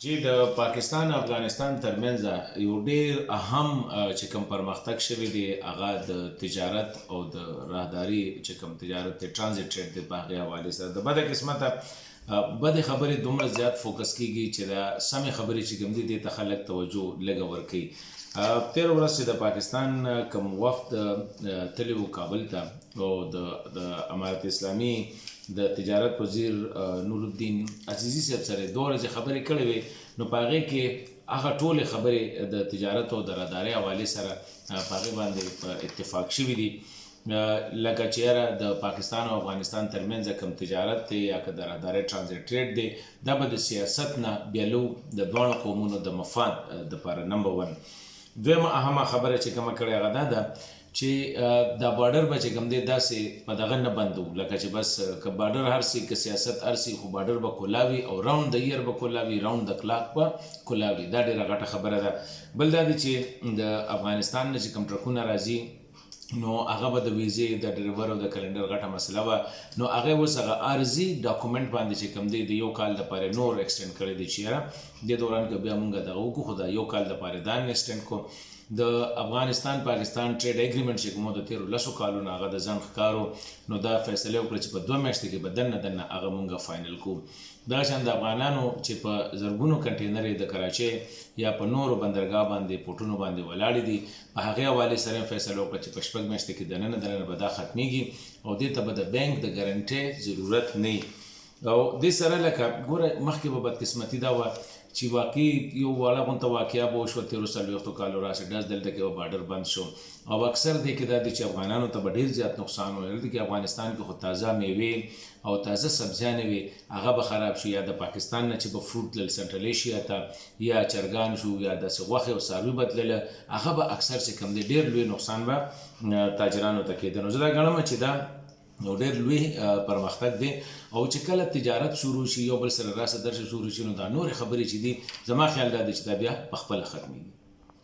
چې د پاکستان او افغانستان ترمنځ یو ډیر اهم چې کوم پرمختګ شوی دی هغه د تجارت او د راهداري چې کوم تجارت دی ټرانزیت ټریډ دی په هغې حوالې سره د بده قسمته بدې خبرې دومره زیات فوکس کیږي چې د سمې خبرې چې کوم دي دې ته خلک توجه لږه ورکوي. تېره ورځ چې د پاکستان کوم وفد تللی و کابل ته او د امارت اسلامي د تجارت وزیر نور الدین عزیزي صاحب سره دوه ورځې خبرې کړې وې نو په هغې کې هغه ټولې خبرې د تجارت او د رادارۍ حوالې سره په هغې باندې اتفاق شوي دي لکه چې یاره د پاکستان او افغانستان ترمنځ کوم تجارت دی یا که د رادارۍ ټرانزیټ ټریډ دی دا به د سیاست نه بیلو د دواړو قومونو د مفاد دپاره نمبر ون. دویمه اهمه خبره چې کومه کړې هغه دا ده چې دا بارډر به چې کوم دی داسې په دغه نه بندو لکه چې بس که بارډر هر سي که سیاست هر سي خو بارډر به کولاوي او راوند د ایر به کولاوي راوند د کلاک به کولاوي. دا ډېره غټه خبره ده. بل دا دی چې د افغانستان نه چې کوم ټرکونه راځي نو هغه به د ویزې د ډریور او د کلنډر غټه مسله وه نو هغې اوس هغه عارضي ډاکومنټ باندې چې کوم دی د یو کال دپاره نور ایکسټینډ کړی دی چې یاره دې دوران کې بیا مونږ دغه وکړو خو د یو کال دپاره دا هم ایکسټینډ کړو. د افغانستان پاکستان ټریډ اګریمنټ چې کوم د تیرو لسو کالونو هغه د ځنډ ښکارو نو دا فیصله وکړه چې په 2 میاشتې کې به دننه هغه مونږ فاینل کړو. دغه شان د افغانانو چې په زرګونو کنټینر د کراچۍ یا په نورو بندرګاه باندې پورټونو باندې ولاړې دي په هغې حوالې سره فیصله وکړه چې په 6 میاشتې کې دننه به دا ختمیږي او دې ته به د بینک د ګارنټۍ ضرورت نه وي. او دې سره لکه ګوره مخکې به بدقسمتي دا وه چې واقعي یو واړه غونته واقعه به وشوه تېرو 40 کالو راسې ډز دلته کې به بارډر بند شو او اکثر دې کې دا دی چې افغانانو ته به ډېر زیات نقصان و. دلته کې افغانستان کې خو تازه میوې او تازه سبزیانې وي هغه به خراب شي یا د پاکستان نه چې به فروټ تلل سنټرل ایشیا ته یا چرګان شو یا داسې غوښې او څاروي به تلله هغه به اکثر چې کوم دی ډېر لوی نقصان به تاجرانو ته کېده. نو زه دا ګڼم چې دا یو ډېر لوی پرمختګ دی او چې کله تجارت شروع شي یو بل سره راسه درشه شروع شي نو دا نورې خبرې چې دي زما خیال دا دی چې دا بیا په خپله ختمېږي.